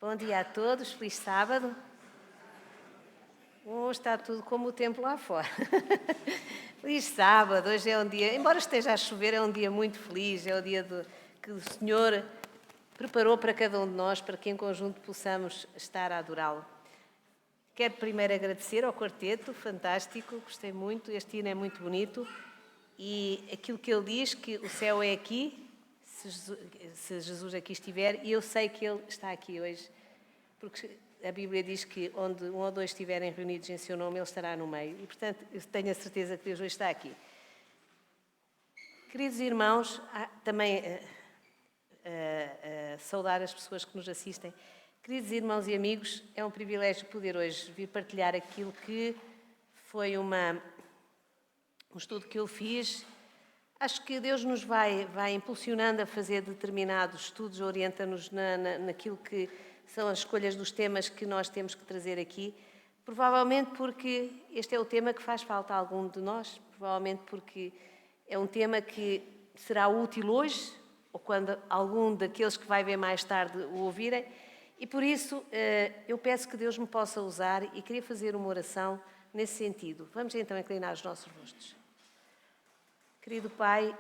Bom dia a todos, feliz sábado. Hoje está tudo como o tempo lá fora. Feliz sábado, hoje é um dia, embora esteja a chover, é um dia muito feliz, é o dia que o Senhor preparou para cada um de nós, para que em conjunto possamos estar a adorá-lo. Quero primeiro agradecer ao quarteto, fantástico, gostei muito, este hino é muito bonito e aquilo que ele diz, que o céu é aqui, se Jesus aqui estiver, e eu sei que Ele está aqui hoje, porque a Bíblia diz que onde um ou dois estiverem reunidos em seu nome, Ele estará no meio. E, portanto, eu tenho a certeza que Deus hoje está aqui. Queridos irmãos, também saudar as pessoas que nos assistem. Queridos irmãos e amigos, é um privilégio poder hoje vir partilhar aquilo que foi um estudo que eu fiz. Acho que Deus nos vai impulsionando a fazer determinados estudos, orienta-nos naquilo que são as escolhas dos temas que nós temos que trazer aqui, provavelmente porque este é o tema que faz falta a algum de nós, provavelmente porque é um tema que será útil hoje, ou quando algum daqueles que vai ver mais tarde o ouvirem, e por isso eu peço que Deus me possa usar e queria fazer uma oração nesse sentido. Vamos então inclinar os nossos rostos. Querido Pai,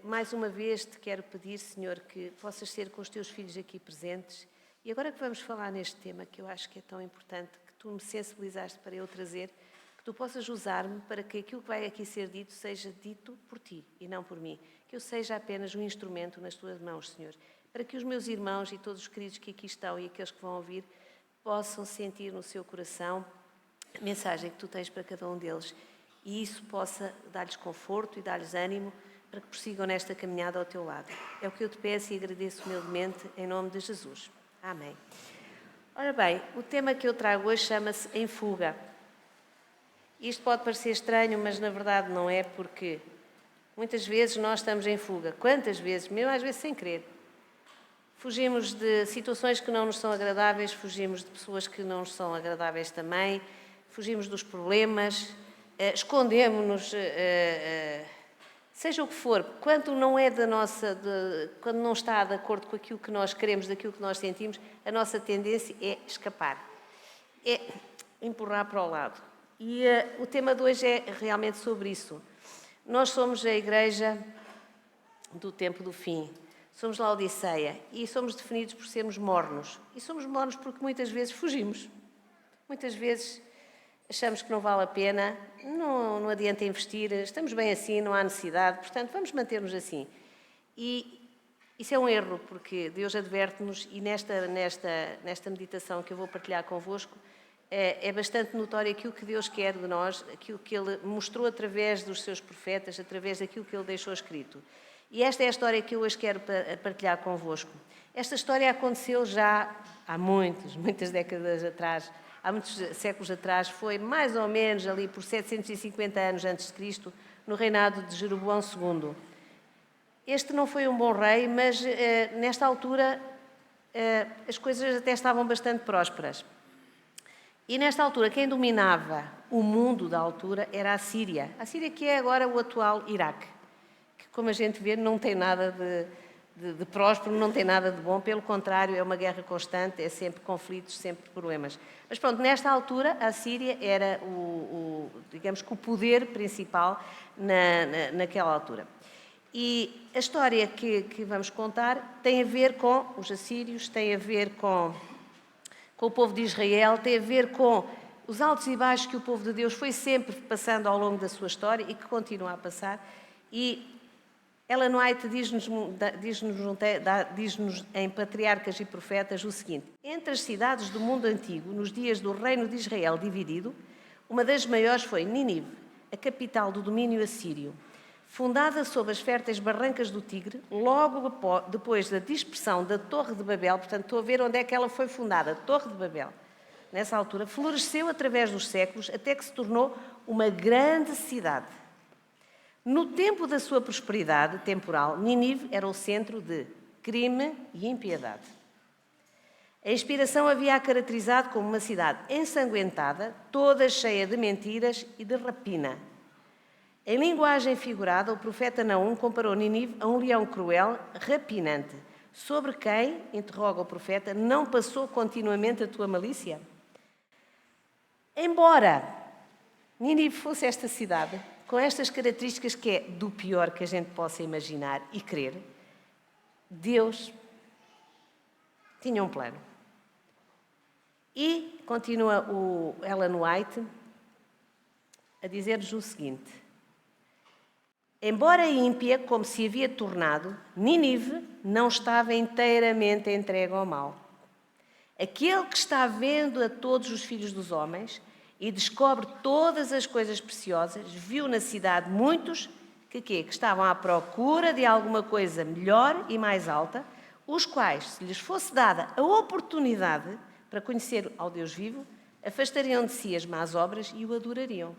mais uma vez te quero pedir, Senhor, que possas ser com os teus filhos aqui presentes. E agora que vamos falar neste tema, que eu acho que é tão importante, que tu me sensibilizaste para eu trazer, que tu possas usar-me para que aquilo que vai aqui ser dito seja dito por ti e não por mim. Que eu seja apenas um instrumento nas tuas mãos, Senhor. Para que os meus irmãos e todos os queridos que aqui estão e aqueles que vão ouvir possam sentir no seu coração a mensagem que tu tens para cada um deles. E isso possa dar-lhes conforto e dar-lhes ânimo para que prossigam nesta caminhada ao teu lado. É o que eu te peço e agradeço humildemente em nome de Jesus. Amém. Ora bem, o tema que eu trago hoje chama-se Em Fuga. Isto pode parecer estranho, mas na verdade não é, porque muitas vezes nós estamos em fuga. Quantas vezes? Mesmo às vezes sem querer. Fugimos de situações que não nos são agradáveis, fugimos de pessoas que não nos são agradáveis também, fugimos dos problemas, escondemos-nos, seja o que for, quando não é quando não está de acordo com aquilo que nós queremos, daquilo que nós sentimos, a nossa tendência é escapar, é empurrar para o lado. E o tema de hoje é realmente sobre isso. Nós somos a igreja do tempo do fim, somos Laodiceia e somos definidos por sermos mornos. E somos mornos porque muitas vezes fugimos, muitas vezes achamos que não vale a pena, não adianta investir, estamos bem assim, não há necessidade, portanto, vamos manter-nos assim. E isso é um erro, porque Deus adverte-nos e nesta meditação que eu vou partilhar convosco, é bastante notório aquilo que Deus quer de nós, aquilo que Ele mostrou através dos seus profetas, através daquilo que Ele deixou escrito. E esta é a história que eu hoje quero partilhar convosco. Esta história aconteceu já há muitas décadas atrás, há muitos séculos atrás, foi mais ou menos ali por 750 anos antes de Cristo, no reinado de Jeroboão II. Este não foi um bom rei, mas nesta altura as coisas até estavam bastante prósperas. E nesta altura, quem dominava o mundo da altura era a Síria. A Síria que é agora o atual Iraque, que como a gente vê não tem nada de próspero, não tem nada de bom, pelo contrário, é uma guerra constante, é sempre conflitos, sempre problemas. Mas pronto, nesta altura a Síria era digamos que o poder principal naquela altura. E a história que vamos contar tem a ver com os assírios, tem a ver com o povo de Israel, tem a ver com os altos e baixos que o povo de Deus foi sempre passando ao longo da sua história e que continua a passar. E Ellen White diz-nos em Patriarcas e Profetas o seguinte: entre as cidades do mundo antigo, nos dias do reino de Israel dividido, uma das maiores foi Nínive, a capital do domínio assírio. Fundada sob as férteis barrancas do Tigre, logo depois da dispersão da Torre de Babel, portanto, estou a ver onde é que ela foi fundada, a Torre de Babel. Nessa altura, floresceu através dos séculos até que se tornou uma grande cidade. No tempo da sua prosperidade temporal, Nínive era o centro de crime e impiedade. A inspiração havia-a caracterizado como uma cidade ensanguentada, toda cheia de mentiras e de rapina. Em linguagem figurada, o profeta Naum comparou Nínive a um leão cruel, rapinante. Sobre quem, interroga o profeta, não passou continuamente a tua malícia? Embora Nínive fosse esta cidade, com estas características que é do pior que a gente possa imaginar e crer, Deus tinha um plano. E continua o Ellen White a dizer-nos o seguinte: embora ímpia como se havia tornado, Nínive não estava inteiramente entregue ao mal. Aquele que está vendo a todos os filhos dos homens e descobre todas as coisas preciosas, viu na cidade muitos que estavam à procura de alguma coisa melhor e mais alta, os quais, se lhes fosse dada a oportunidade para conhecer ao Deus vivo, afastariam de si as más obras e o adorariam.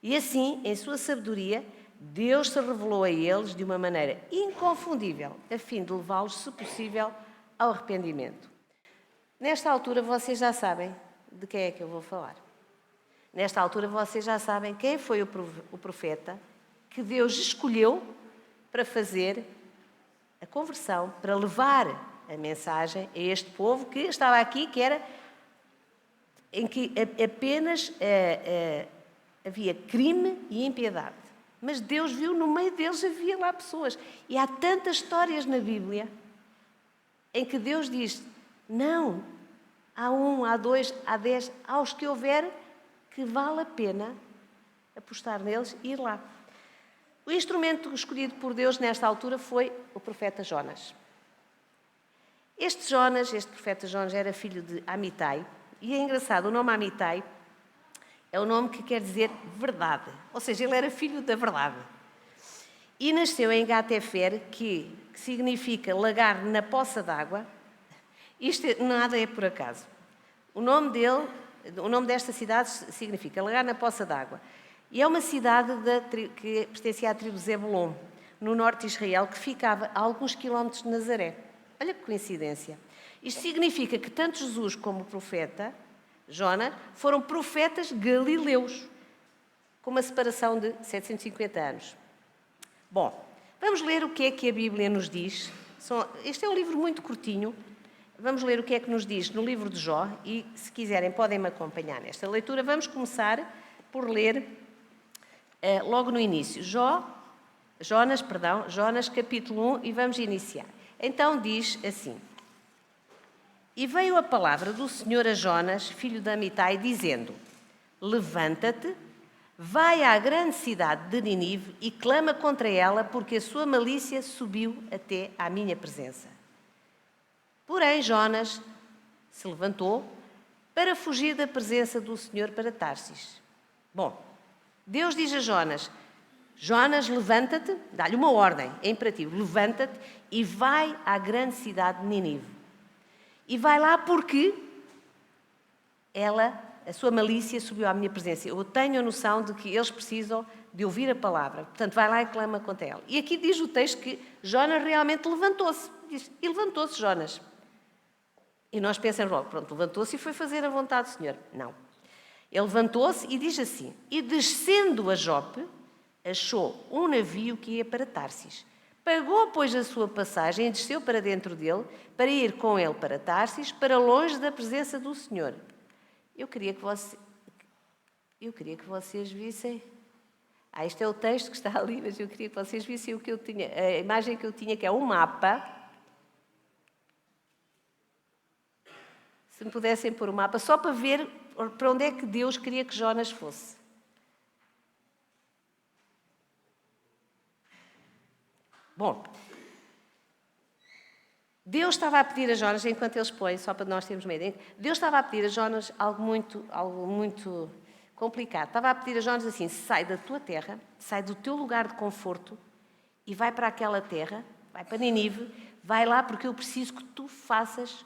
E assim, em sua sabedoria, Deus se revelou a eles de uma maneira inconfundível, a fim de levá-los, se possível, ao arrependimento. Nesta altura, vocês já sabem de quem é que eu vou falar. Nesta altura, vocês já sabem quem foi o profeta que Deus escolheu para fazer a conversão, para levar a mensagem a este povo que estava aqui, que era em que apenas havia crime e impiedade. Mas Deus viu, no meio deles havia lá pessoas. E há tantas histórias na Bíblia em que Deus diz: não, há 1, há 2, há 10, aos que houver, que vale a pena apostar neles e ir lá. O instrumento escolhido por Deus nesta altura foi o profeta Jonas. Este profeta Jonas, era filho de Amitai, e é engraçado, o nome Amitai é o nome que quer dizer verdade, ou seja, ele era filho da verdade. E nasceu em Gatefer, que significa lagar na poça d'água. Isto nada é por acaso. O nome desta cidade significa lagar na poça d'água. E é uma cidade que pertencia à tribo Zebulon, no norte de Israel, que ficava a alguns quilómetros de Nazaré. Olha que coincidência. Isto significa que tanto Jesus como o profeta Jonas foram profetas galileus, com uma separação de 750 anos. Bom, vamos ler o que é que a Bíblia nos diz. Este é um livro muito curtinho. Vamos ler o que é que nos diz no livro de Jó e, se quiserem, podem-me acompanhar nesta leitura. Vamos começar por ler logo no início. Jonas, capítulo 1, e vamos iniciar. Então diz assim: e veio a palavra do Senhor a Jonas, filho de Amitai, dizendo: levanta-te, vai à grande cidade de Nínive e clama contra ela, porque a sua malícia subiu até à minha presença. Porém, Jonas se levantou para fugir da presença do Senhor para Tarsis. Bom, Deus diz a Jonas: Jonas, levanta-te, dá-lhe uma ordem, é imperativo, levanta-te e vai à grande cidade de Nínive. E vai lá porque a sua malícia subiu à minha presença. Eu tenho a noção de que eles precisam de ouvir a palavra. Portanto, vai lá e clama contra ela. E aqui diz o texto que Jonas realmente levantou-se. Diz, e levantou-se Jonas. E nós pensamos logo, pronto, levantou-se e foi fazer a vontade do Senhor. Não. Ele levantou-se e diz assim: e descendo a Jope, achou um navio que ia para Tarsis. Pagou, pois, a sua passagem e desceu para dentro dele, para ir com ele para Tarsis, para longe da presença do Senhor. Eu queria que vocês vissem. Este é o texto que está ali, mas eu queria que vocês vissem o que eu tinha, a imagem que eu tinha, que é um mapa. Se me pudessem pôr o mapa, só para ver para onde é que Deus queria que Jonas fosse. Bom, Deus estava a pedir a Jonas, enquanto eles põem, só para nós termos uma ideia, Deus estava a pedir a Jonas algo muito complicado. Estava a pedir a Jonas assim: sai da tua terra, sai do teu lugar de conforto e vai para aquela terra, vai para Nínive, vai lá porque eu preciso que tu faças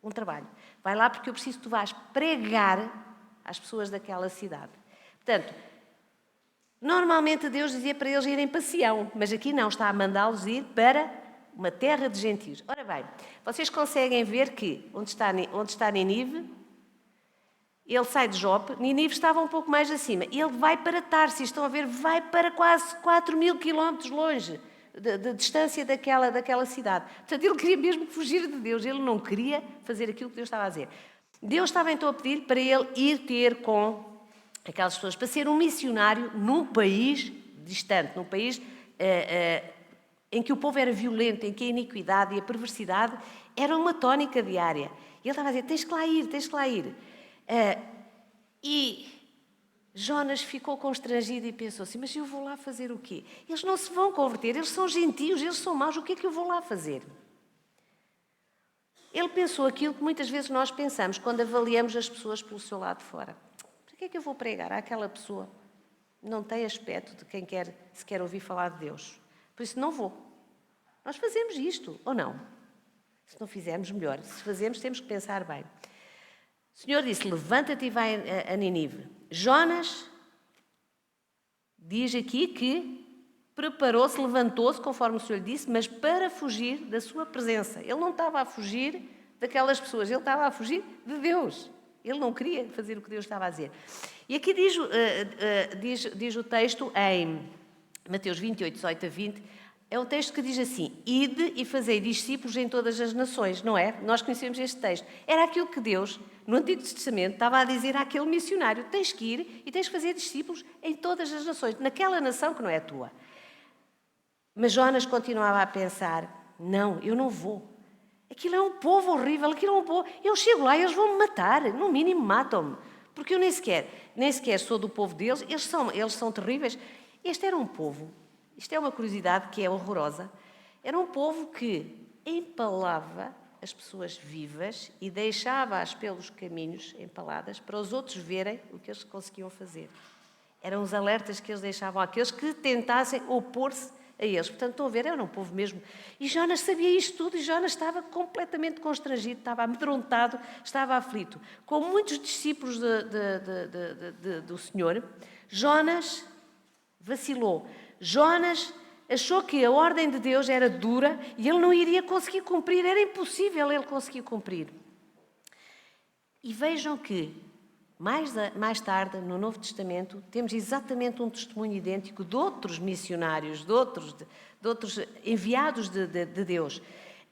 um trabalho. Vai lá porque eu preciso que tu vás pregar às pessoas daquela cidade. Portanto, normalmente Deus dizia para eles irem para Sião, mas aqui não, está a mandá-los ir para uma terra de gentios. Ora bem, vocês conseguem ver que onde está Nínive, ele sai de Jope, Nínive estava um pouco mais acima, ele vai para Tarsis, estão a ver, vai para quase 4.000 quilómetros longe, de distância daquela cidade. Portanto, ele queria mesmo fugir de Deus, ele não queria fazer aquilo que Deus estava a dizer. Deus estava então a pedir para ele ir ter com aquelas pessoas, para ser um missionário num país distante, num país em que o povo era violento, em que a iniquidade e a perversidade eram uma tónica diária. E ele estava a dizer, tens que lá ir. E Jonas ficou constrangido e pensou assim, mas eu vou lá fazer o quê? Eles não se vão converter, eles são gentios, eles são maus, o que é que eu vou lá fazer? Ele pensou aquilo que muitas vezes nós pensamos quando avaliamos as pessoas pelo seu lado de fora. Para que é que eu vou pregar àquela pessoa? Não tem aspecto de quem se quer ouvir falar de Deus. Por isso não vou. Nós fazemos isto, ou não? Se não fizermos, melhor. Se fazemos, temos que pensar bem. O Senhor disse, levanta-te e vai a Nínive. Jonas diz aqui que preparou-se, levantou-se, conforme o Senhor lhe disse, mas para fugir da sua presença. Ele não estava a fugir daquelas pessoas, ele estava a fugir de Deus. Ele não queria fazer o que Deus estava a dizer. E aqui diz o texto em Mateus 28, 18 a 20, é um texto que diz assim, ide e fazei discípulos em todas as nações, não é? Nós conhecemos este texto. Era aquilo que Deus, no Antigo Testamento, estava a dizer àquele missionário, tens que ir e tens que fazer discípulos em todas as nações, naquela nação que não é a tua. Mas Jonas continuava a pensar, não, eu não vou. Aquilo é um povo horrível, aquilo é um povo... Eu chego lá e eles vão me matar, no mínimo matam-me. Porque eu nem sequer sou do povo deles, eles são terríveis. Este era um povo, isto é uma curiosidade que é horrorosa, era um povo que empalava as pessoas vivas e deixava-as pelos caminhos empaladas para os outros verem o que eles conseguiam fazer. Eram os alertas que eles deixavam àqueles que tentassem opor-se a eles. Portanto, estão a ver, era um povo mesmo. E Jonas sabia isto tudo e Jonas estava completamente constrangido, estava amedrontado, estava aflito. Como muitos discípulos do Senhor, Jonas vacilou. Jonas achou que a ordem de Deus era dura e ele não iria conseguir cumprir, era impossível ele conseguir cumprir. E vejam que, mais tarde, no Novo Testamento, temos exatamente um testemunho idêntico de outros missionários, de outros enviados de Deus.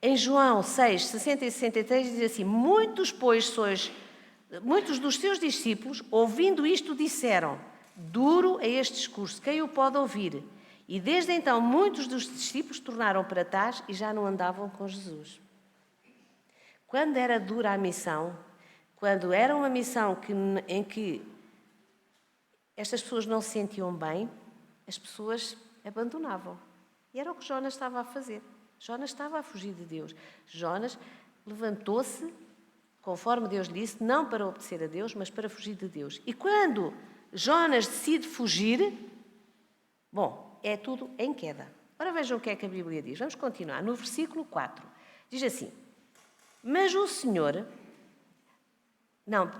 Em João 6, 60 e 63, diz assim, muitos dos seus discípulos, ouvindo isto, disseram, duro é este discurso, quem o pode ouvir? E desde então, muitos dos discípulos tornaram para trás e já não andavam com Jesus. Quando era dura a missão, quando era uma missão em que estas pessoas não se sentiam bem, as pessoas abandonavam. E era o que Jonas estava a fazer. Jonas estava a fugir de Deus. Jonas levantou-se, conforme Deus lhe disse, não para obedecer a Deus, mas para fugir de Deus. E quando Jonas decide fugir, bom, é tudo em queda. Ora vejam o que é que a Bíblia diz. Vamos continuar. No versículo 4, diz assim, mas o Senhor... Não,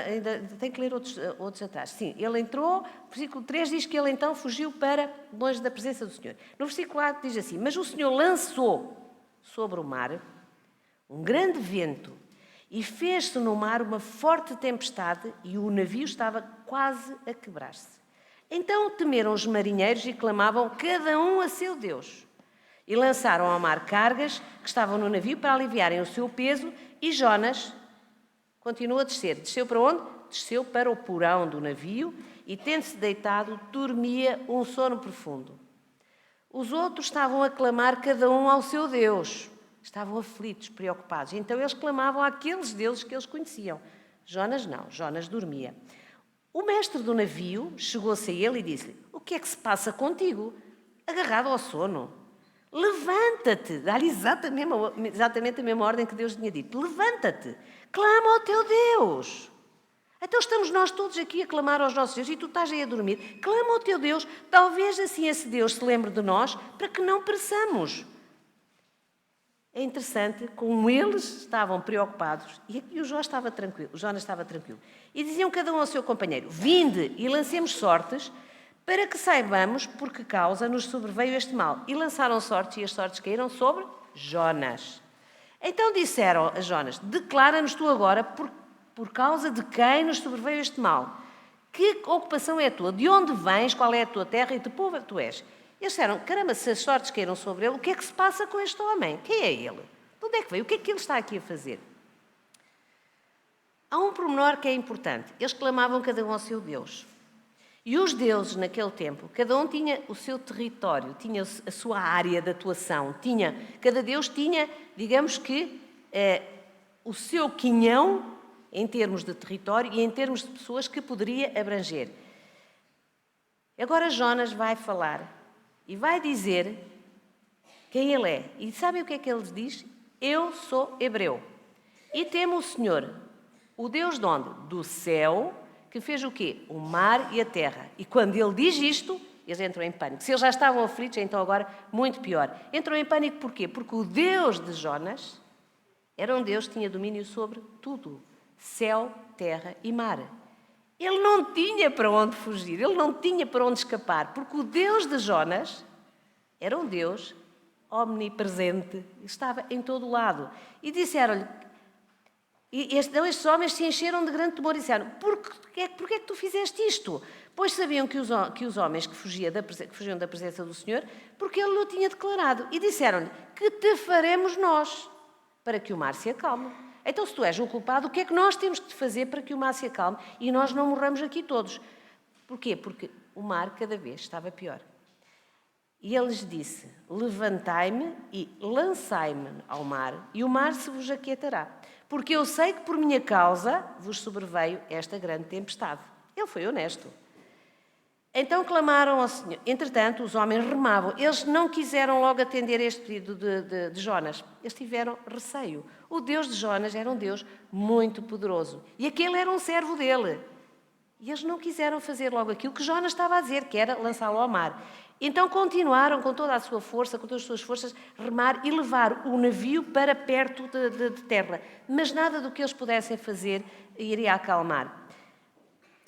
ainda tem que ler outros atrás. Sim, ele entrou, no versículo 3 diz que ele então fugiu para longe da presença do Senhor. No versículo 4 diz assim, mas o Senhor lançou sobre o mar um grande vento e fez-se no mar uma forte tempestade e o navio estava quase a quebrar-se. Então temeram os marinheiros e clamavam cada um a seu Deus. E lançaram ao mar cargas que estavam no navio para aliviarem o seu peso e Jonas... continua a descer. Desceu para onde? Desceu para o porão do navio e, tendo-se deitado, dormia um sono profundo. Os outros estavam a clamar cada um ao seu Deus. Estavam aflitos, preocupados. Então eles clamavam àqueles deuses que eles conheciam. Jonas não, Jonas dormia. O mestre do navio chegou-se a ele e disse-lhe, o que é que se passa contigo? Agarrado ao sono. Levanta-te. Dá-lhe exatamente a mesma ordem que Deus tinha dito. Levanta-te. Clama ao teu Deus. Então estamos nós todos aqui a clamar aos nossos deuses e tu estás aí a dormir. Clama ao teu Deus. Talvez assim esse Deus se lembre de nós para que não pereçamos. É interessante como eles estavam preocupados e o Jonas estava tranquilo. E diziam cada um ao seu companheiro, vinde e lancemos sortes para que saibamos por que causa nos sobreveio este mal. E lançaram sortes e as sortes caíram sobre Jonas. Então disseram a Jonas, declara-nos tu agora por causa de quem nos sobreveio este mal. Que ocupação é a tua? De onde vens? Qual é a tua terra? E de povo tu és? Eles disseram, caramba, se as sortes caíram sobre ele, o que é que se passa com este homem? Quem é ele? De onde é que veio? O que é que ele está aqui a fazer? Há um pormenor que é importante. Eles clamavam cada um ao seu Deus. E os deuses, naquele tempo, cada um tinha o seu território, tinha a sua área de atuação, cada deus tinha, digamos que, o seu quinhão em termos de território e em termos de pessoas que poderia abranger. Agora Jonas vai falar e vai dizer quem ele é. E sabem o que é que ele diz? Eu sou hebreu e temo o Senhor, o Deus de onde? Do céu, que fez o quê? O mar e a terra. E quando ele diz isto, eles entram em pânico. Se eles já estavam aflitos, então agora muito pior. Entram em pânico porquê? Porque o Deus de Jonas era um Deus que tinha domínio sobre tudo. Céu, terra e mar. Ele não tinha para onde fugir, ele não tinha para onde escapar, porque o Deus de Jonas era um Deus omnipresente, estava em todo o lado. E disseram-lhe, estes homens se encheram de grande temor e disseram, porquê é que tu fizeste isto? Pois sabiam que os homens que fugiam da presença do Senhor, porque ele o tinha declarado. E disseram-lhe, que te faremos nós para que o mar se acalme? Então, se tu és o culpado, o que é que nós temos que fazer para que o mar se acalme e nós não morramos aqui todos? Porquê? Porque o mar cada vez estava pior. E ele lhes disse, levantai-me e lançai-me ao mar, e o mar se vos aquietará. Porque eu sei que por minha causa vos sobreveio esta grande tempestade. Ele foi honesto. Então clamaram ao Senhor. Entretanto, os homens remavam. Eles não quiseram logo atender este pedido de Jonas. Eles tiveram receio. O Deus de Jonas era um Deus muito poderoso. E aquele era um servo dele. E eles não quiseram fazer logo aquilo que Jonas estava a dizer, que era lançá-lo ao mar. Então continuaram com toda a sua força, com todas as suas forças, remar e levar o navio para perto de terra. Mas nada do que eles pudessem fazer iria acalmar.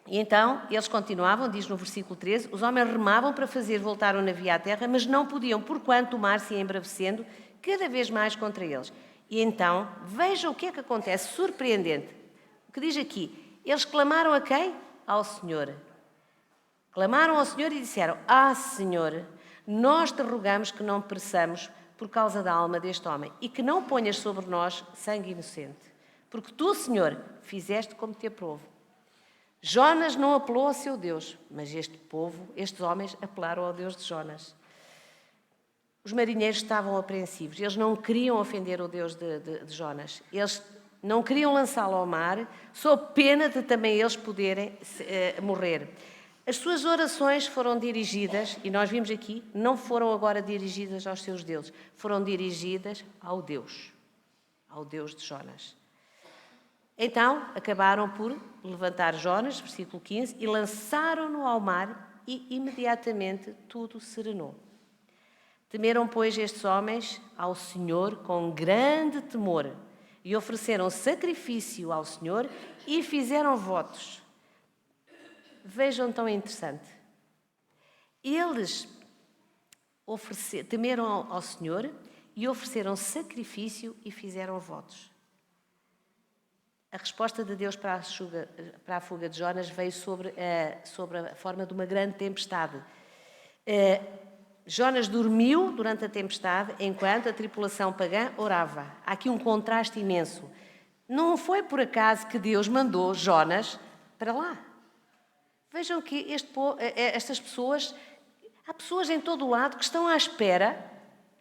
E então eles continuavam, diz no versículo 13, os homens remavam para fazer voltar o navio à terra, mas não podiam, porquanto o mar se ia embravecendo cada vez mais contra eles. E então, vejam o que é que acontece, surpreendente. O que diz aqui, eles clamaram a quem? Ao Senhor. Clamaram ao Senhor e disseram, Senhor, nós te rogamos que não pereçamos por causa da alma deste homem e que não ponhas sobre nós sangue inocente. Porque tu, Senhor, fizeste como te aprouve. Jonas não apelou ao seu Deus, mas estes homens apelaram ao Deus de Jonas. Os marinheiros estavam apreensivos, eles não queriam ofender o Deus de Jonas. Eles não queriam lançá-lo ao mar, sob pena de também eles poderem morrer. As suas orações foram dirigidas, e nós vimos aqui, não foram agora dirigidas aos seus deuses, foram dirigidas ao Deus de Jonas. Então, acabaram por levantar Jonas, versículo 15, e lançaram-no ao mar e imediatamente tudo serenou. Temeram, pois, estes homens ao Senhor com grande temor e ofereceram sacrifício ao Senhor e fizeram votos. Vejam tão interessante. Eles temeram ao Senhor e ofereceram sacrifício e fizeram votos. A resposta de Deus para a fuga de Jonas veio sobre a forma de uma grande tempestade. Jonas dormiu durante a tempestade enquanto a tripulação pagã orava. Há aqui um contraste imenso. Não foi por acaso que Deus mandou Jonas para lá. Vejam que estas pessoas, há pessoas em todo o lado que estão à espera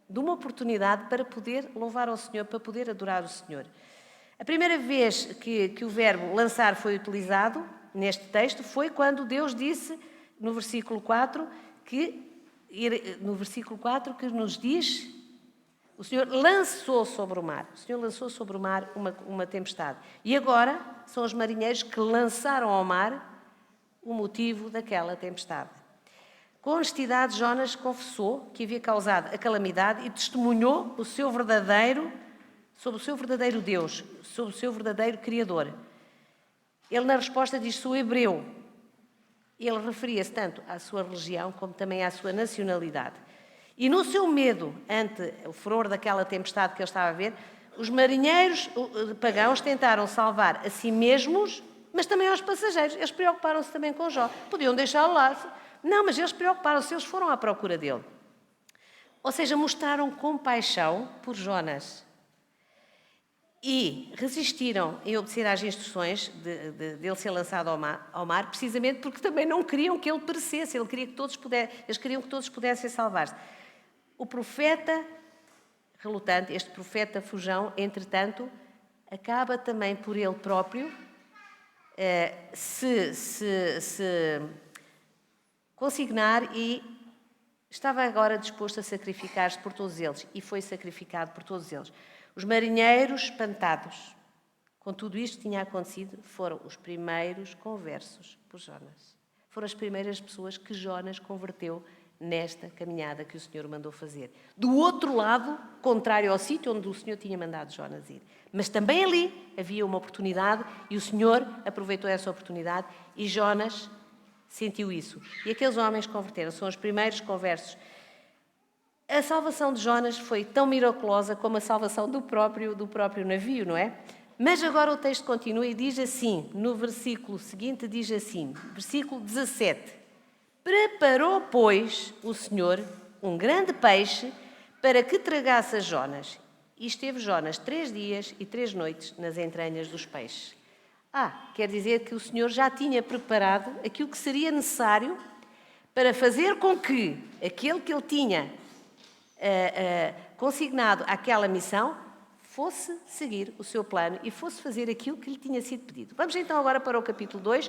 de uma oportunidade para poder louvar ao Senhor, para poder adorar o Senhor. A primeira vez que o verbo lançar foi utilizado neste texto foi quando Deus disse, no versículo 4, que nos diz, o Senhor lançou sobre o mar. O Senhor lançou sobre o mar uma tempestade. E agora são os marinheiros que lançaram ao mar o motivo daquela tempestade. Com honestidade, Jonas confessou que havia causado a calamidade e testemunhou sobre o seu verdadeiro Deus, sobre o seu verdadeiro Criador. Ele, na resposta, diz: sou hebreu. Ele referia-se tanto à sua religião como também à sua nacionalidade. E no seu medo ante o furor daquela tempestade que ele estava a ver, os marinheiros pagãos tentaram salvar a si mesmos, mas também aos passageiros. Eles preocuparam-se também com Jó. Podiam deixá-lo lá. Não, mas eles preocuparam-se, eles foram à procura dele. Ou seja, mostraram compaixão por Jonas e resistiram em obedecer às instruções dele ser lançado ao mar, precisamente porque também não queriam que ele perecesse, eles queriam que todos pudessem salvar-se. O profeta relutante, este profeta fujão, entretanto, acaba também por ele próprio se consignar e estava agora disposto a sacrificar-se por todos eles, e foi sacrificado por todos eles. Os marinheiros, espantados com tudo isto que tinha acontecido, foram os primeiros conversos por Jonas. Foram as primeiras pessoas que Jonas converteu nesta caminhada que o Senhor mandou fazer. Do outro lado, contrário ao sítio onde o Senhor tinha mandado Jonas ir. Mas também ali havia uma oportunidade e o Senhor aproveitou essa oportunidade e Jonas sentiu isso. E aqueles homens converteram, são os primeiros conversos. A salvação de Jonas foi tão miraculosa como a salvação do próprio navio, não é? Mas agora o texto continua e diz assim, no versículo seguinte diz assim, versículo 17. Preparou, pois, o Senhor um grande peixe para que tragasse a Jonas. E esteve Jonas 3 dias e 3 noites nas entranhas dos peixes. Quer dizer que o Senhor já tinha preparado aquilo que seria necessário para fazer com que aquele que ele tinha consignado àquela missão fosse seguir o seu plano e fosse fazer aquilo que lhe tinha sido pedido. Vamos então agora para o capítulo 2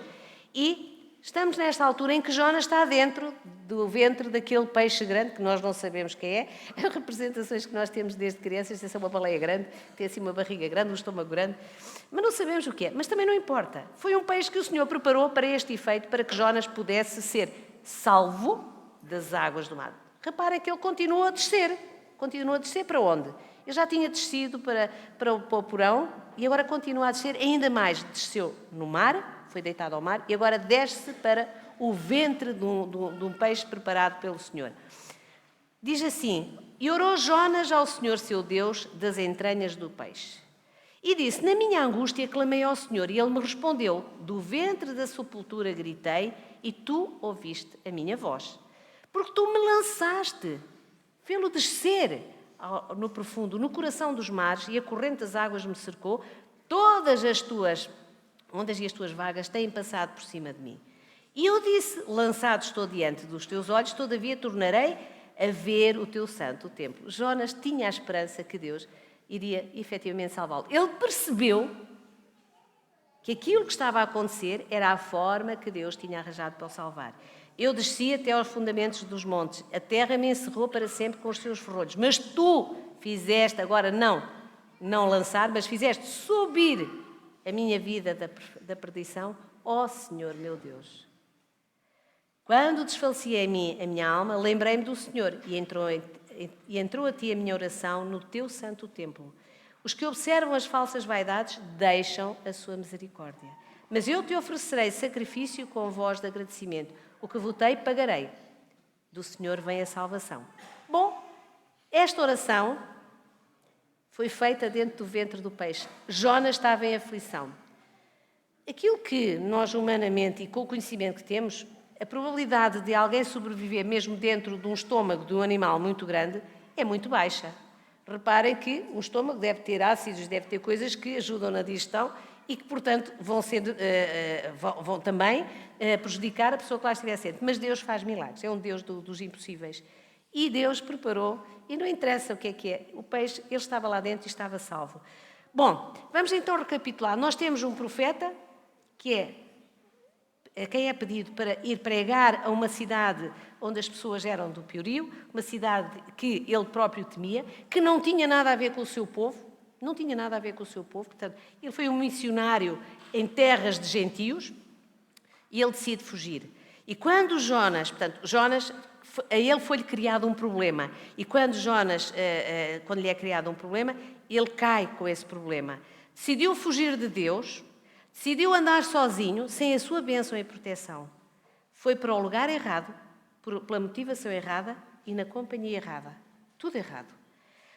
e estamos nesta altura em que Jonas está dentro do ventre daquele peixe grande, que nós não sabemos quem é. As representações que nós temos desde crianças, se é uma baleia grande, tem assim uma barriga grande, um estômago grande, mas não sabemos o que é. Mas também não importa. Foi um peixe que o Senhor preparou para este efeito, para que Jonas pudesse ser salvo das águas do mar. Reparem que ele continua a descer. Continua a descer para onde? Ele já tinha descido para o porão e agora continua a descer ainda mais. Desceu no mar, foi deitado ao mar e agora desce para o ventre de um peixe preparado pelo Senhor. Diz assim, e orou Jonas ao Senhor seu Deus das entranhas do peixe. E disse, na minha angústia clamei ao Senhor e ele me respondeu, do ventre da sepultura gritei e tu ouviste a minha voz. Porque tu me lançaste, fê-lo descer no profundo, no coração dos mares, e a corrente das águas me cercou, todas as tuas ondas e as tuas vagas têm passado por cima de mim. E eu disse, lançado estou diante dos teus olhos, todavia tornarei a ver o teu santo templo. Jonas tinha a esperança que Deus iria efetivamente salvá-lo. Ele percebeu que aquilo que estava a acontecer era a forma que Deus tinha arranjado para o salvar. Eu desci até aos fundamentos dos montes, a terra me encerrou para sempre com os seus ferrolhos, mas tu fizeste, agora não lançar, mas fizeste subir a minha vida da perdição, ó Senhor meu Deus. Quando desfalecia em mim a minha alma, lembrei-me do Senhor e entrou a ti a minha oração no teu santo templo. Os que observam as falsas vaidades deixam a sua misericórdia. Mas eu te oferecerei sacrifício com voz de agradecimento. O que votei, pagarei. Do Senhor vem a salvação. Bom, esta oração foi feita dentro do ventre do peixe. Jonas estava em aflição. Aquilo que nós humanamente e com o conhecimento que temos, a probabilidade de alguém sobreviver mesmo dentro de um estômago de um animal muito grande é muito baixa. Reparem que um estômago deve ter ácidos, deve ter coisas que ajudam na digestão e que, portanto, vão também prejudicar a pessoa que lá estiver assente. Mas Deus faz milagres, é um Deus dos impossíveis. E Deus preparou, e não interessa o que é, o peixe, ele estava lá dentro e estava salvo. Bom, vamos então recapitular. Nós temos um profeta que é quem é pedido para ir pregar a uma cidade onde as pessoas eram do piorio, uma cidade que ele próprio temia, que não tinha nada a ver com o seu povo, portanto, ele foi um missionário em terras de gentios e ele decide fugir. E quando Jonas, a ele foi-lhe criado um problema, e quando lhe é criado um problema, ele cai com esse problema. Decidiu fugir de Deus, decidiu andar sozinho, sem a sua bênção e proteção. Foi para o lugar errado, pela motivação errada e na companhia errada. Tudo errado.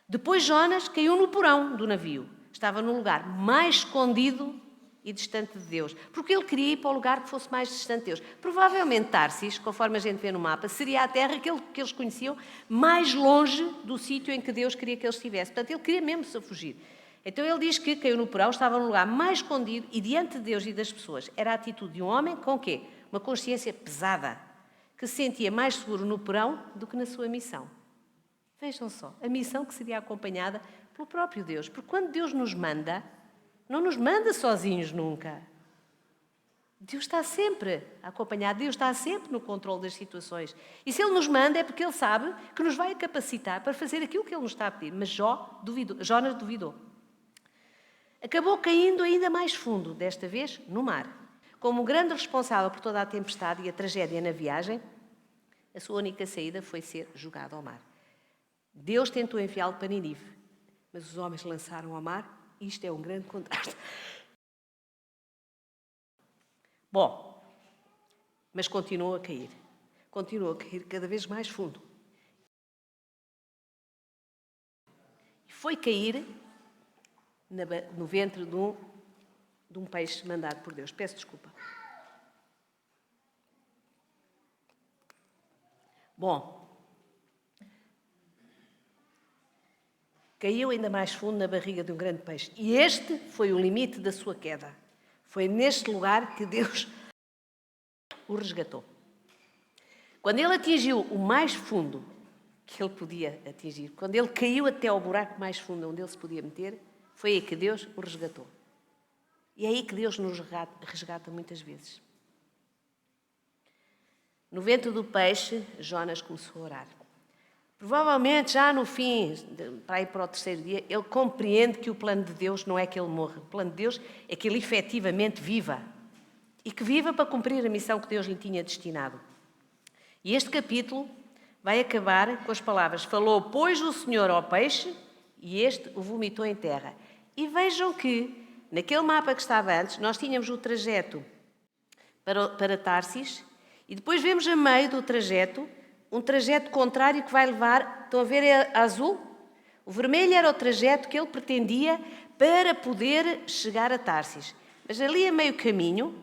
Depois Jonas caiu no porão do navio. Estava num lugar mais escondido e distante de Deus, porque ele queria ir para o lugar que fosse mais distante de Deus. Provavelmente Tarsis, conforme a gente vê no mapa, seria a terra que eles conheciam mais longe do sítio em que Deus queria que eles estivessem. Portanto, ele queria mesmo se fugir. Então ele diz que caiu no porão, estava num lugar mais escondido e diante de Deus e das pessoas. Era a atitude de um homem com o quê? Uma consciência pesada, que se sentia mais seguro no porão do que na sua missão. Vejam só, a missão que seria acompanhada pelo próprio Deus. Porque quando Deus nos manda, não nos manda sozinhos nunca. Deus está sempre a acompanhar, Deus está sempre no controle das situações. E se Ele nos manda é porque Ele sabe que nos vai capacitar para fazer aquilo que Ele nos está a pedir. Mas Jonas duvidou. Acabou caindo ainda mais fundo, desta vez no mar. Como grande responsável por toda a tempestade e a tragédia na viagem, a sua única saída foi ser jogado ao mar. Deus tentou enviá-lo para Nínive, mas os homens lançaram ao mar. Isto é um grande contraste. Bom, mas continuou a cair cada vez mais fundo. E foi cair no ventre de um peixe mandado por Deus. Peço desculpa. Bom, caiu ainda mais fundo na barriga de um grande peixe. E este foi o limite da sua queda. Foi neste lugar que Deus o resgatou. Quando ele atingiu o mais fundo que ele podia atingir, quando ele caiu até ao buraco mais fundo onde ele se podia meter, foi aí que Deus o resgatou. E é aí que Deus nos resgata muitas vezes. No ventre do peixe, Jonas começou a orar. Provavelmente, já no fim, para ir para o terceiro dia, ele compreende que o plano de Deus não é que ele morra. O plano de Deus é que ele efetivamente viva. E que viva para cumprir a missão que Deus lhe tinha destinado. E este capítulo vai acabar com as palavras: falou, pois, o Senhor ao peixe, e este o vomitou em terra. E vejam que, naquele mapa que estava antes, nós tínhamos o trajeto para Tarsis, e depois vemos a meio do trajeto um trajeto contrário que vai levar, estão a ver, é azul? O vermelho era o trajeto que ele pretendia para poder chegar a Tarsis. Mas ali a meio caminho,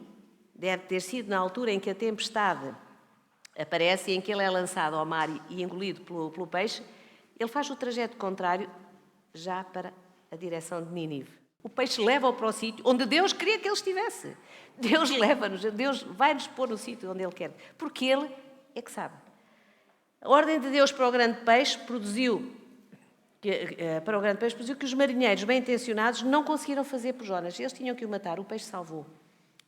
deve ter sido na altura em que a tempestade aparece e em que ele é lançado ao mar e engolido pelo peixe, ele faz o trajeto contrário já para a direção de Nínive. O peixe leva-o para o sítio onde Deus queria que ele estivesse. Deus leva-nos, Deus vai-nos pôr no sítio onde Ele quer, porque Ele é que sabe. A ordem de Deus para o grande peixe produziu que os marinheiros bem-intencionados não conseguiram fazer por Jonas. Eles tinham que o matar, o peixe salvou.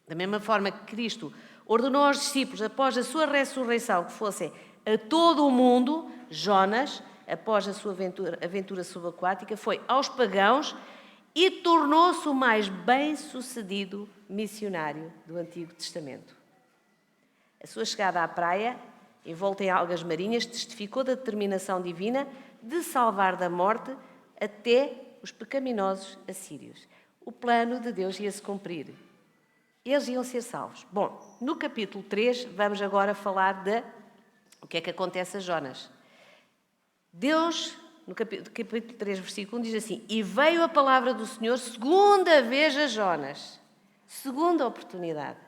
Da mesma forma que Cristo ordenou aos discípulos, após a sua ressurreição, que fossem a todo o mundo, Jonas, após a sua aventura subaquática, foi aos pagãos e tornou-se o mais bem-sucedido missionário do Antigo Testamento. A sua chegada à praia, envolta em algas marinhas, testificou da determinação divina de salvar da morte até os pecaminosos assírios. O plano de Deus ia se cumprir. Eles iam ser salvos. Bom, no capítulo 3, vamos agora falar de o que é que acontece a Jonas. Deus, no capítulo 3, versículo 1, diz assim: e veio a palavra do Senhor segunda vez a Jonas. Segunda oportunidade.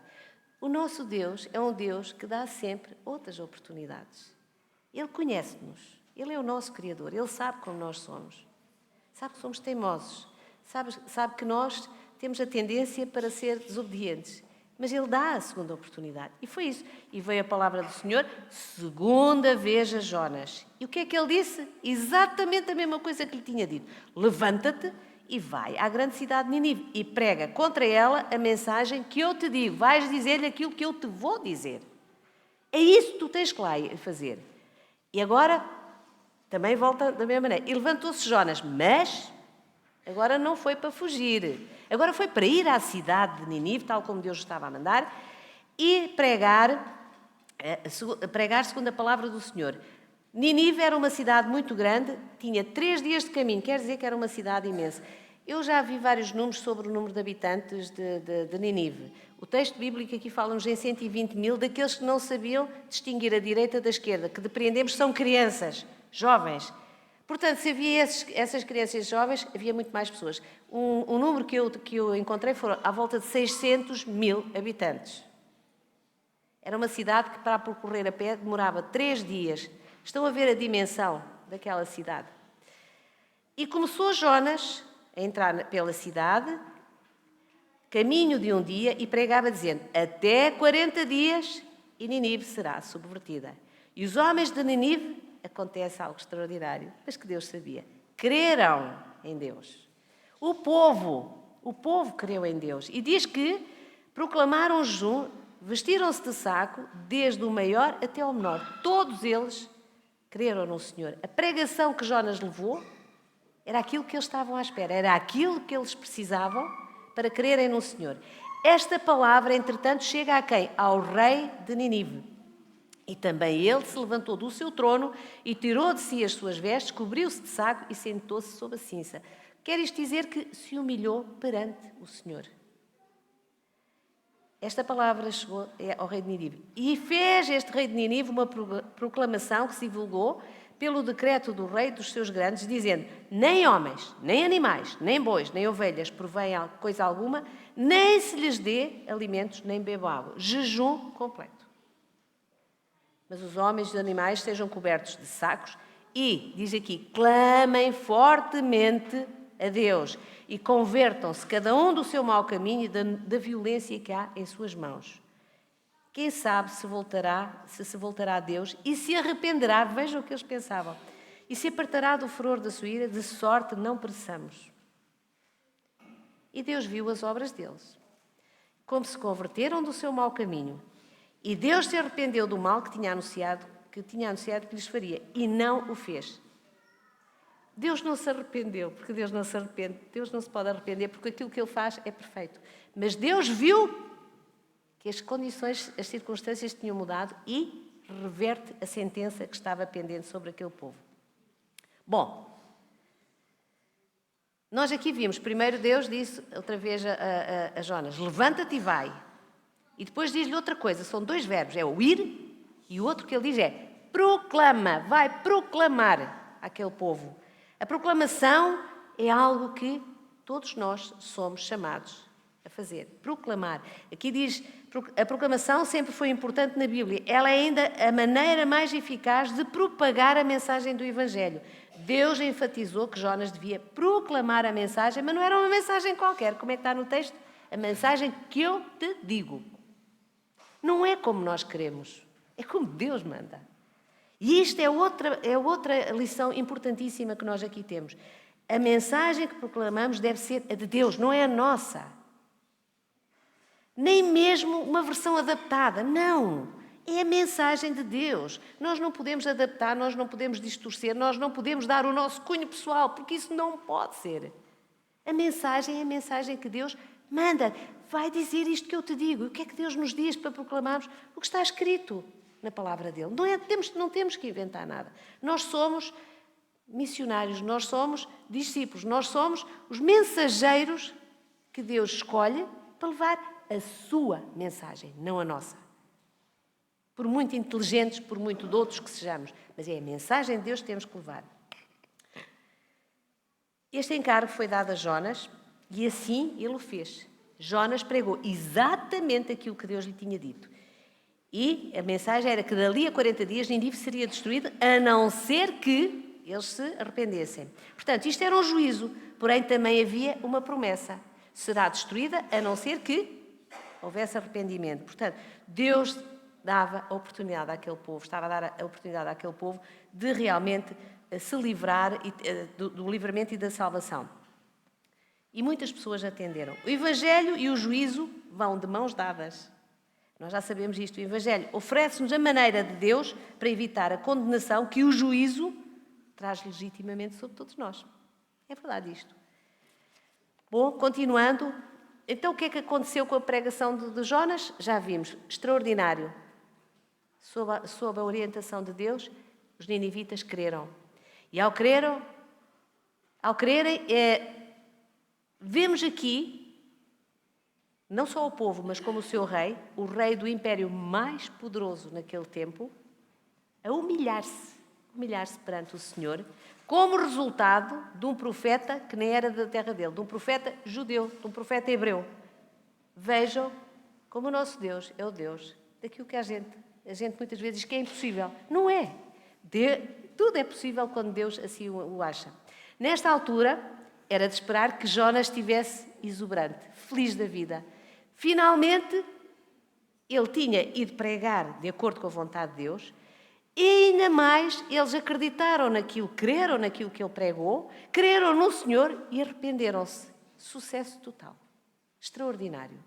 O nosso Deus é um Deus que dá sempre outras oportunidades. Ele conhece-nos. Ele é o nosso Criador. Ele sabe como nós somos. Sabe que somos teimosos. Sabe que nós temos a tendência para ser desobedientes. Mas Ele dá a segunda oportunidade. E foi isso. E veio a palavra do Senhor segunda vez a Jonas. E o que é que Ele disse? Exatamente a mesma coisa que lhe tinha dito. Levanta-te e vai à grande cidade de Nínive e prega contra ela a mensagem que eu te digo. Vais dizer-lhe aquilo que eu te vou dizer. É isso que tu tens que lá fazer. E agora, também volta da mesma maneira. E levantou-se Jonas, mas agora não foi para fugir. Agora foi para ir à cidade de Nínive, tal como Deus estava a mandar, e pregar segundo a palavra do Senhor. Nínive era uma cidade muito grande, tinha 3 dias de caminho, quer dizer que era uma cidade imensa. Eu já vi vários números sobre o número de habitantes de Nínive. O texto bíblico aqui fala-nos em 120 mil, daqueles que não sabiam distinguir a direita da esquerda, que depreendemos são crianças, jovens. Portanto, se havia essas crianças jovens, havia muito mais pessoas. Um número que eu encontrei foram à volta de 600 mil habitantes. Era uma cidade que, para percorrer a pé, demorava 3 dias. Estão a ver a dimensão daquela cidade. E começou Jonas a entrar pela cidade, caminho de um dia, e pregava dizendo: até 40 dias e Nínive será subvertida. E os homens de Nínive, acontece algo extraordinário, mas que Deus sabia, creram em Deus. O povo creu em Deus. E diz que proclamaram jejum, vestiram-se de saco, desde o maior até ao menor. Todos eles creram no Senhor. A pregação que Jonas levou era aquilo que eles estavam à espera, era aquilo que eles precisavam para crerem no Senhor. Esta palavra, entretanto, chega a quem? Ao rei de Nínive. E também ele se levantou do seu trono e tirou de si as suas vestes, cobriu-se de saco e sentou-se sob a cinza. Quer isto dizer que se humilhou perante o Senhor. Esta palavra chegou ao rei de Nínive. E fez este rei de Nínive uma proclamação que se divulgou pelo decreto do rei dos seus grandes, dizendo: nem homens, nem animais, nem bois, nem ovelhas provém coisa alguma, nem se lhes dê alimentos, nem bebam água. Jejum completo. Mas os homens e os animais sejam cobertos de sacos e, diz aqui, clamem fortemente a Deus e convertam-se cada um do seu mau caminho e da violência que há em suas mãos. Quem sabe se voltará a Deus e se arrependerá, vejam o que eles pensavam, e se apartará do furor da sua ira, de sorte não pereçamos. E Deus viu as obras deles, como se converteram do seu mau caminho. E Deus se arrependeu do mal que tinha anunciado que lhes faria, e não o fez. Deus não se arrependeu, porque Deus não se arrepende. Deus não se pode arrepender, porque aquilo que Ele faz é perfeito. Mas Deus viu que as condições, as circunstâncias tinham mudado e reverte a sentença que estava pendente sobre aquele povo. Bom, nós aqui vimos, primeiro Deus disse outra vez a Jonas: levanta-te e vai. E depois diz-lhe outra coisa, são 2 verbos, é o ir e o outro que ele diz é proclama, vai proclamar àquele povo. A proclamação é algo que todos nós somos chamados a fazer, proclamar. Aqui diz, a proclamação sempre foi importante na Bíblia, ela é ainda a maneira mais eficaz de propagar a mensagem do Evangelho. Deus enfatizou que Jonas devia proclamar a mensagem, mas não era uma mensagem qualquer, como é que está no texto? A mensagem que eu te digo. Não é como nós queremos, é como Deus manda. E isto é outra lição importantíssima que nós aqui temos. A mensagem que proclamamos deve ser a de Deus, não é a nossa. Nem mesmo uma versão adaptada, não. É a mensagem de Deus. Nós não podemos adaptar, nós não podemos distorcer, nós não podemos dar o nosso cunho pessoal, porque isso não pode ser. A mensagem é a mensagem que Deus manda. Vai dizer isto que eu te digo. E o que é que Deus nos diz para proclamarmos? O que está escrito na palavra dele. Não temos que inventar nada. Nós somos missionários, nós somos discípulos, nós somos os mensageiros que Deus escolhe para levar a sua mensagem, não a nossa. Por muito inteligentes, por muito doutos que sejamos, mas é a mensagem de Deus que temos que levar. Este encargo foi dado a Jonas e assim ele o fez. Jonas pregou exatamente aquilo que Deus lhe tinha dito. E a mensagem era que dali a 40 dias Nínive seria destruída, a não ser que eles se arrependessem. Portanto, isto era um juízo, porém também havia uma promessa. Será destruída, a não ser que houvesse arrependimento. Portanto, Deus dava a oportunidade àquele povo, estava a dar a oportunidade àquele povo de realmente se livrar do livramento e da salvação. E muitas pessoas atenderam. O Evangelho e o juízo vão de mãos dadas. Nós já sabemos isto. O Evangelho oferece-nos a maneira de Deus para evitar a condenação que o juízo traz legitimamente sobre todos nós. É verdade isto. Bom, continuando. Então, o que é que aconteceu com a pregação de Jonas? Já vimos. Extraordinário. Sob a orientação de Deus, os ninivitas creram. E ao crerem, vemos aqui, não só o povo, mas como o seu rei, o rei do império mais poderoso naquele tempo, a humilhar-se. humilhar-se perante o Senhor, como resultado de um profeta que nem era da terra dele, de um profeta judeu, de um profeta hebreu. Vejam como o nosso Deus é o Deus daquilo que a gente muitas vezes diz que é impossível. Não é. Tudo é possível quando Deus assim o acha. Nesta altura, era de esperar que Jonas estivesse exuberante, feliz da vida. Finalmente, ele tinha ido pregar de acordo com a vontade de Deus e ainda mais eles acreditaram naquilo, creram naquilo que ele pregou, creram no Senhor e arrependeram-se. Sucesso total. Extraordinário.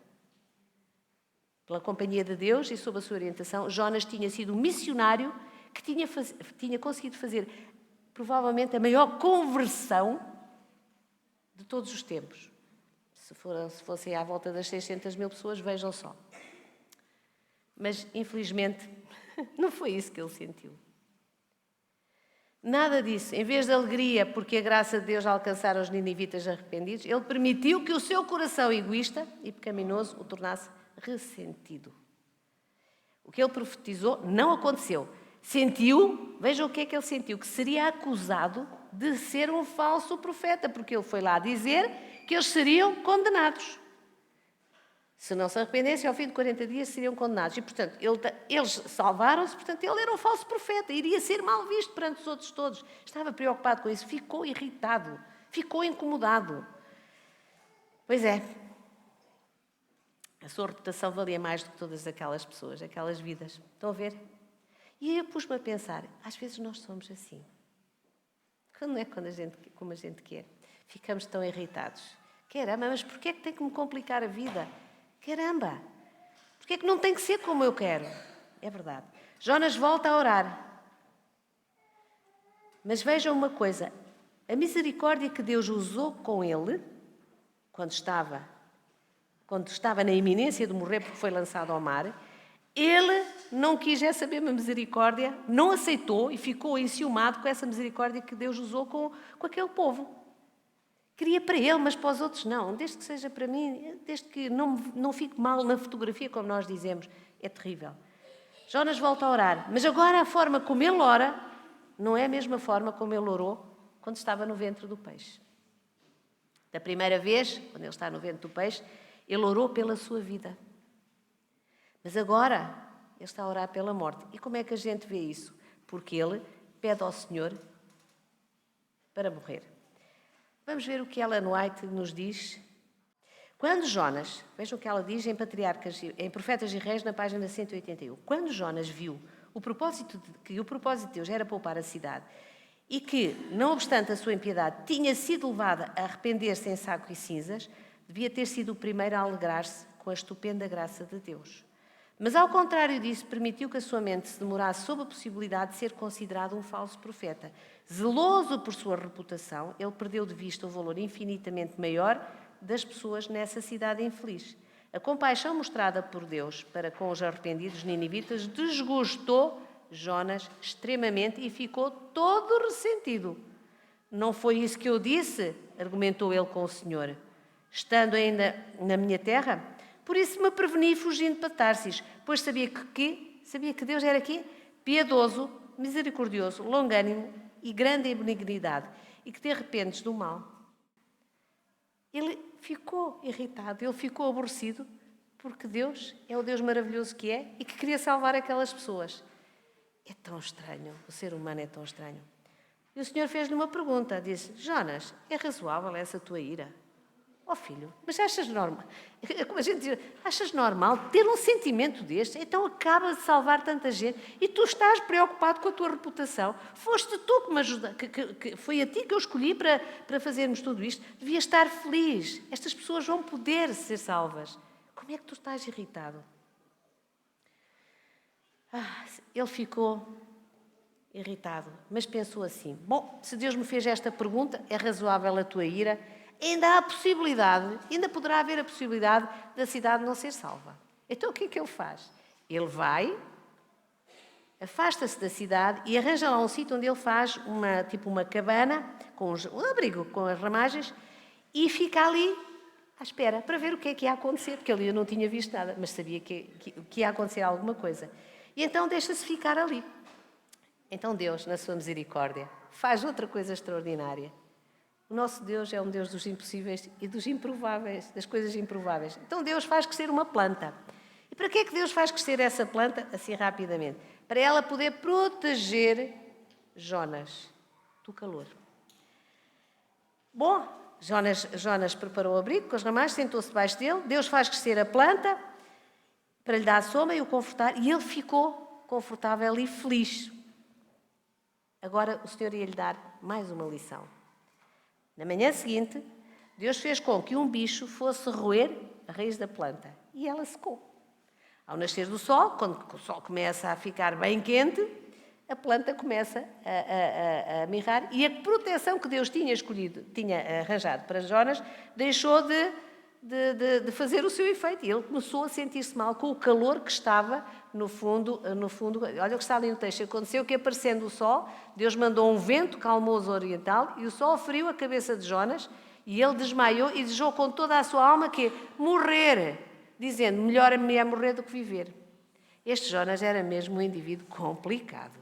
Pela companhia de Deus e sob a sua orientação, Jonas tinha sido um missionário que tinha conseguido fazer provavelmente a maior conversão de todos os tempos. Se fossem à volta das 600 mil pessoas, vejam só. Mas, infelizmente, não foi isso que ele sentiu. Nada disso. Em vez de alegria porque a graça de Deus alcançara os ninivitas arrependidos, ele permitiu que o seu coração egoísta e pecaminoso o tornasse ressentido. O que ele profetizou não aconteceu. Sentiu, vejam o que é que ele sentiu, que seria acusado de ser um falso profeta, porque ele foi lá dizer que eles seriam condenados. Se não se arrependessem, ao fim de 40 dias seriam condenados. E, portanto, eles salvaram-se, portanto, ele era um falso profeta, iria ser mal visto perante os outros todos. Estava preocupado com isso, ficou irritado, ficou incomodado. Pois é, a sua reputação valia mais do que todas aquelas pessoas, aquelas vidas. Estão a ver? E aí eu pus-me a pensar, às vezes nós somos assim. Quando não é como a gente quer. Ficamos tão irritados. Caramba, mas porquê é que tem que me complicar a vida? Caramba, porquê é que não tem que ser como eu quero? É verdade. Jonas volta a orar. Mas vejam uma coisa, a misericórdia que Deus usou com ele, quando estava na iminência de morrer porque foi lançado ao mar, ele não quis saber uma misericórdia, não aceitou e ficou enciumado com essa misericórdia que Deus usou com aquele povo. Queria para ele, mas para os outros não. Desde que seja para mim, desde que não fique mal na fotografia, como nós dizemos, é terrível. Jonas volta a orar, mas agora a forma como ele ora não é a mesma forma como ele orou quando estava no ventre do peixe. Da primeira vez, quando ele está no ventre do peixe, ele orou pela sua vida. Mas agora ele está a orar pela morte. E como é que a gente vê isso? Porque ele pede ao Senhor para morrer. Vamos ver o que Ellen White nos diz. Quando Jonas, vejam o que ela diz em Profetas e Reis, na página 181. Quando Jonas viu que o propósito de Deus era poupar a cidade e que, não obstante a sua impiedade, tinha sido levada a arrepender-se em saco e cinzas, devia ter sido o primeiro a alegrar-se com a estupenda graça de Deus. Mas, ao contrário disso, permitiu que a sua mente se demorasse sob a possibilidade de ser considerado um falso profeta. Zeloso por sua reputação, ele perdeu de vista o valor infinitamente maior das pessoas nessa cidade infeliz. A compaixão mostrada por Deus para com os arrependidos ninivitas desgostou Jonas extremamente e ficou todo ressentido. Não foi isso que eu disse, argumentou ele com o Senhor. Estando ainda na minha terra, por isso me preveni fugindo para Tarsis, pois sabia que Deus era quê? Piedoso, misericordioso, longânimo e grande em benignidade, e que te arrependes do mal. Ele ficou irritado, ele ficou aborrecido, porque Deus é o Deus maravilhoso que é e que queria salvar aquelas pessoas. É tão estranho, o ser humano é tão estranho. E o Senhor fez-lhe uma pergunta, disse: Jonas, é razoável essa tua ira? Oh filho, mas achas normal? Como a gente diz, achas normal ter um sentimento deste? Então acaba de salvar tanta gente e tu estás preocupado com a tua reputação. Foste tu que me ajudaste, que foi a ti que eu escolhi para fazermos tudo isto. Devias estar feliz. Estas pessoas vão poder ser salvas. Como é que tu estás irritado? Ele ficou irritado, mas pensou assim: bom, se Deus me fez esta pergunta, é razoável a tua ira. Ainda poderá haver a possibilidade da cidade não ser salva. Então o que é que ele faz? Ele vai, afasta-se da cidade e arranja lá um sítio onde ele faz uma cabana, um abrigo com as ramagens, e fica ali à espera para ver o que é que ia acontecer, porque ele não tinha visto nada, mas sabia que ia acontecer alguma coisa. E então deixa-se ficar ali. Então Deus, na sua misericórdia, faz outra coisa extraordinária. O nosso Deus é um Deus dos impossíveis e dos improváveis, das coisas improváveis. Então Deus faz crescer uma planta. E para que é que Deus faz crescer essa planta assim rapidamente? Para ela poder proteger Jonas do calor. Bom, Jonas preparou o abrigo com as ramais, sentou-se debaixo dele. Deus faz crescer a planta para lhe dar a sombra e o confortar. E ele ficou confortável e feliz. Agora o Senhor ia lhe dar mais uma lição. Na manhã seguinte, Deus fez com que um bicho fosse roer a raiz da planta e ela secou. Ao nascer do sol, quando o sol começa a ficar bem quente, a planta começa a mirrar e a proteção que Deus tinha arranjado para Jonas, deixou de fazer o seu efeito. E ele começou a sentir-se mal com o calor que estava no fundo. Olha o que está ali no texto. Aconteceu que, aparecendo o sol, Deus mandou um vento calmoso oriental e o sol feriu a cabeça de Jonas e ele desmaiou e desejou com toda a sua alma que morrer, dizendo, melhor me é morrer do que viver. Este Jonas era mesmo um indivíduo complicado.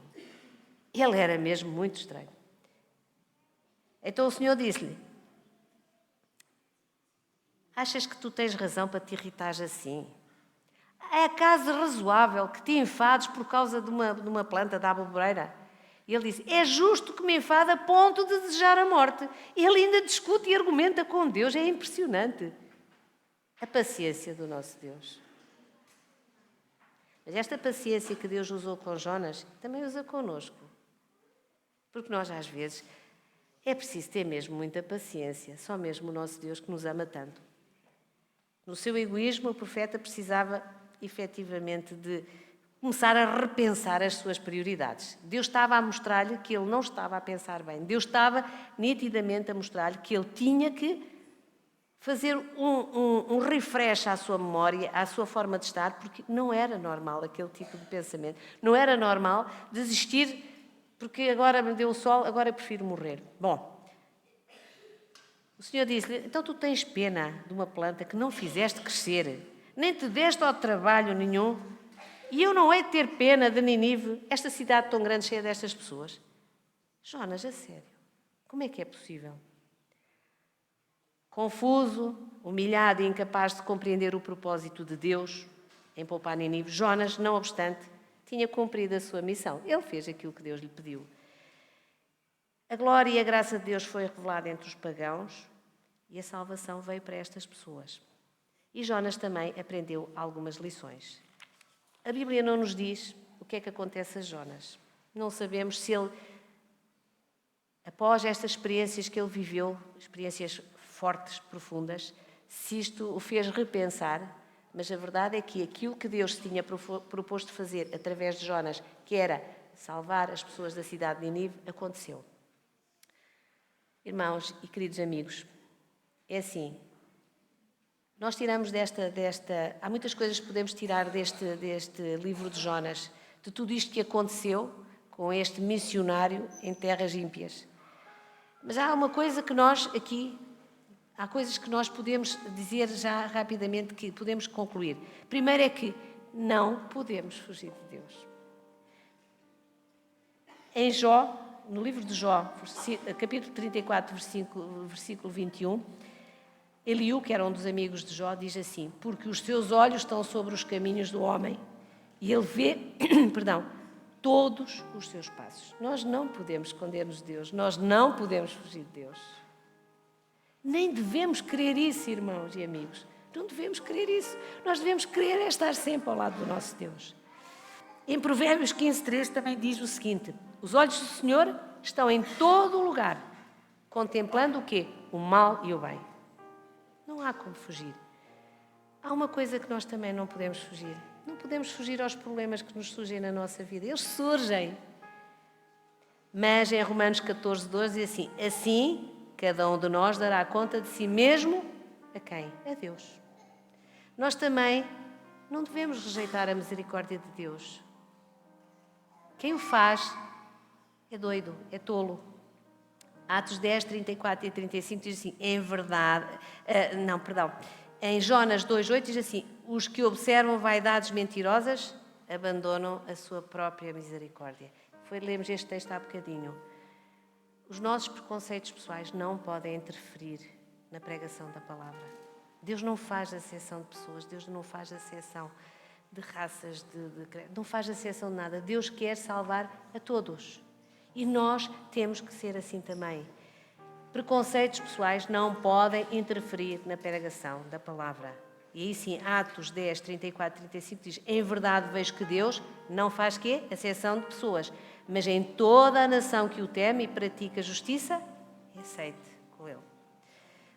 Ele era mesmo muito estranho. Então o Senhor disse-lhe, achas que tu tens razão para te irritares assim? É acaso razoável que te enfades por causa de uma planta da aboboreira? E ele disse, é justo que me enfade a ponto de desejar a morte. Ele ainda discute e argumenta com Deus, é impressionante. A paciência do nosso Deus. Mas esta paciência que Deus usou com Jonas, também usa connosco. Porque nós, às vezes, é preciso ter mesmo muita paciência. Só mesmo o nosso Deus que nos ama tanto. No seu egoísmo, o profeta precisava, efetivamente, de começar a repensar as suas prioridades. Deus estava a mostrar-lhe que ele não estava a pensar bem. Deus estava, nitidamente, a mostrar-lhe que ele tinha que fazer um refresh à sua memória, à sua forma de estar, porque não era normal aquele tipo de pensamento. Não era normal desistir, porque agora me deu o sol, agora eu prefiro morrer. Bom, o Senhor disse-lhe, então tu tens pena de uma planta que não fizeste crescer, nem te deste ao trabalho nenhum, e eu não hei de ter pena de Nínive, esta cidade tão grande cheia destas pessoas? Jonas, a sério, como é que é possível? Confuso, humilhado e incapaz de compreender o propósito de Deus em poupar Nínive, Jonas, não obstante, tinha cumprido a sua missão. Ele fez aquilo que Deus lhe pediu. A glória e a graça de Deus foi revelada entre os pagãos e a salvação veio para estas pessoas. E Jonas também aprendeu algumas lições. A Bíblia não nos diz o que é que acontece a Jonas. Não sabemos se ele, após estas experiências que ele viveu, experiências fortes, profundas, se isto o fez repensar, mas a verdade é que aquilo que Deus tinha proposto fazer através de Jonas, que era salvar as pessoas da cidade de Nínive, aconteceu. Irmãos e queridos amigos, é assim, nós tiramos há muitas coisas que podemos tirar deste livro de Jonas, de tudo isto que aconteceu com este missionário em terras ímpias. Mas há uma coisa que nós aqui, há coisas que nós podemos dizer já rapidamente que podemos concluir. Primeiro é que não podemos fugir de Deus. Em Jó, no livro de Jó, capítulo 34, versículo 21, Eliú, que era um dos amigos de Jó, diz assim, porque os seus olhos estão sobre os caminhos do homem e ele vê, todos os seus passos. Nós não podemos esconder-nos de Deus, nós não podemos fugir de Deus. Nem devemos querer isso, irmãos e amigos. Não devemos querer isso. Nós devemos querer estar sempre ao lado do nosso Deus. Em Provérbios 15:3 também diz o seguinte, os olhos do Senhor estão em todo o lugar, contemplando o quê? O mal e o bem. Não há como fugir. Há uma coisa que nós também não podemos fugir. Não podemos fugir aos problemas que nos surgem na nossa vida. Eles surgem. Mas em Romanos 14:12 diz assim, assim cada um de nós dará conta de si mesmo a quem? A Deus. Nós também não devemos rejeitar a misericórdia de Deus. Quem o faz é doido, é tolo. Atos 10, 34 e 35 diz assim, em Jonas 2:8 diz assim, os que observam vaidades mentirosas abandonam a sua própria misericórdia. lemos este texto há bocadinho. Os nossos preconceitos pessoais não podem interferir na pregação da palavra. Deus não faz acepção de pessoas, Deus não faz acepção de raças, não faz acepção de nada. Deus quer salvar a todos. E nós temos que ser assim também. Preconceitos pessoais não podem interferir na pregação da palavra. E aí sim, Atos 10, 34, 35 diz: em verdade vejo que Deus não faz quê? Acepção de pessoas, mas em toda a nação que o teme e pratica justiça, aceite com ele.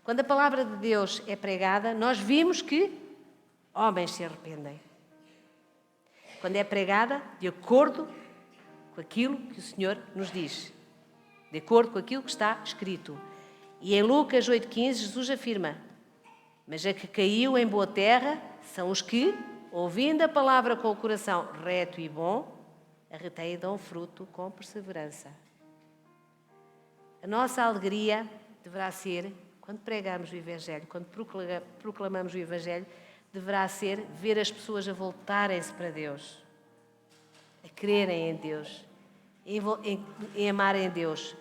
Quando a palavra de Deus é pregada, nós vimos que homens se arrependem. Quando é pregada de acordo com aquilo que o Senhor nos diz, de acordo com aquilo que está escrito. E em Lucas 8,15, Jesus afirma: mas a que caiu em boa terra são os que, ouvindo a palavra com o coração reto e bom, a retêm e dão fruto com perseverança. A nossa alegria deverá ser, quando pregamos o Evangelho, quando proclamamos o Evangelho, deverá ser ver as pessoas a voltarem-se para Deus, a crerem em Deus, em amarem a Deus.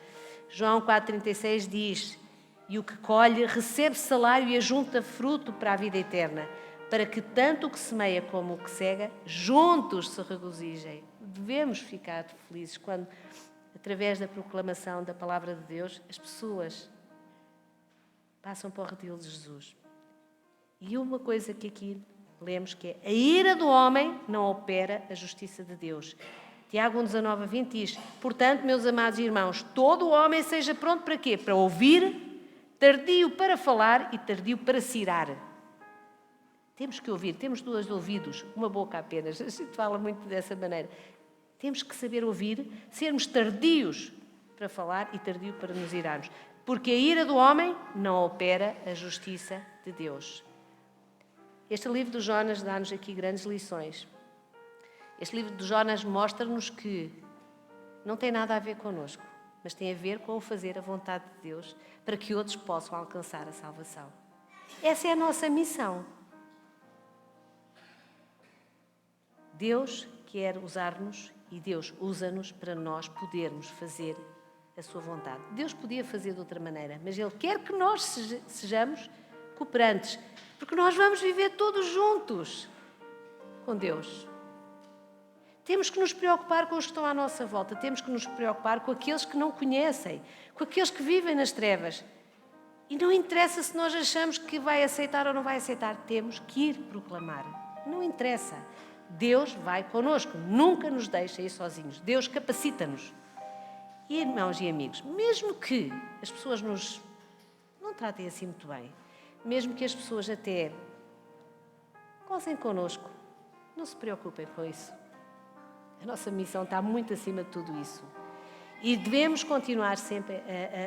João 4,36 diz: e o que colhe recebe salário e ajunta fruto para a vida eterna, para que tanto o que semeia como o que cega, juntos se regozijem. Devemos ficar felizes quando, através da proclamação da palavra de Deus, as pessoas passam para o redil de Jesus. E uma coisa que aqui lemos, que é: a ira do homem não opera a justiça de Deus. Tiago 1,19-20 diz: portanto, meus amados irmãos, todo o homem seja pronto para quê? Para ouvir, tardio para falar e tardio para se irar. Temos que ouvir, temos 2 ouvidos, uma boca apenas. A gente fala muito dessa maneira. Temos que saber ouvir, sermos tardios para falar e tardio para nos irarmos. Porque a ira do homem não opera a justiça de Deus. Este livro de Jonas dá-nos aqui grandes lições. Este livro de Jonas mostra-nos que não tem nada a ver connosco, mas tem a ver com o fazer a vontade de Deus para que outros possam alcançar a salvação. Essa é a nossa missão. Deus quer usar-nos e Deus usa-nos para nós podermos fazer a sua vontade. Deus podia fazer de outra maneira, mas Ele quer que nós sejamos cooperantes, porque nós vamos viver todos juntos com Deus. Temos que nos preocupar com os que estão à nossa volta, temos que nos preocupar com aqueles que não conhecem, com aqueles que vivem nas trevas. E não interessa se nós achamos que vai aceitar ou não vai aceitar, temos que ir proclamar. Não interessa. Deus vai connosco, nunca nos deixa ir sozinhos. Deus capacita-nos. E irmãos e amigos, mesmo que as pessoas nos não tratem assim muito bem, mesmo que as pessoas até gozem connosco, não se preocupem com isso. A nossa missão está muito acima de tudo isso. E devemos continuar sempre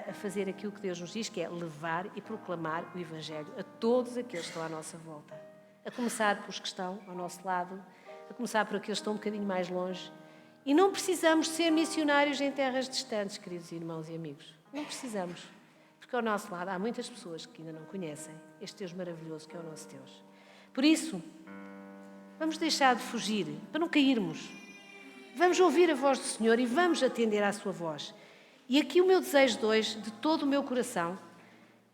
a fazer aquilo que Deus nos diz, que é levar e proclamar o Evangelho a todos aqueles que estão à nossa volta. A começar pelos que estão ao nosso lado, a começar por aqueles que estão um bocadinho mais longe. E não precisamos ser missionários em terras distantes, queridos irmãos e amigos. Não precisamos. Porque ao nosso lado há muitas pessoas que ainda não conhecem este Deus maravilhoso que é o nosso Deus. Por isso, vamos deixar de fugir, para não cairmos. Vamos ouvir a voz do Senhor e vamos atender à sua voz. E aqui o meu desejo de hoje, de todo o meu coração,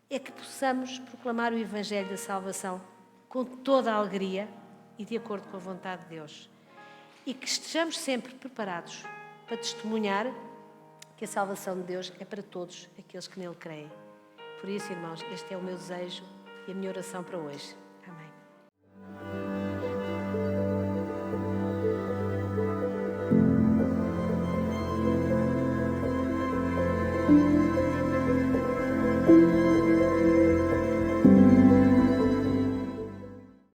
é que possamos proclamar o Evangelho da salvação com toda a alegria e de acordo com a vontade de Deus. E que estejamos sempre preparados para testemunhar que a salvação de Deus é para todos aqueles que nele creem. Por isso, irmãos, este é o meu desejo e a minha oração para hoje. Amém.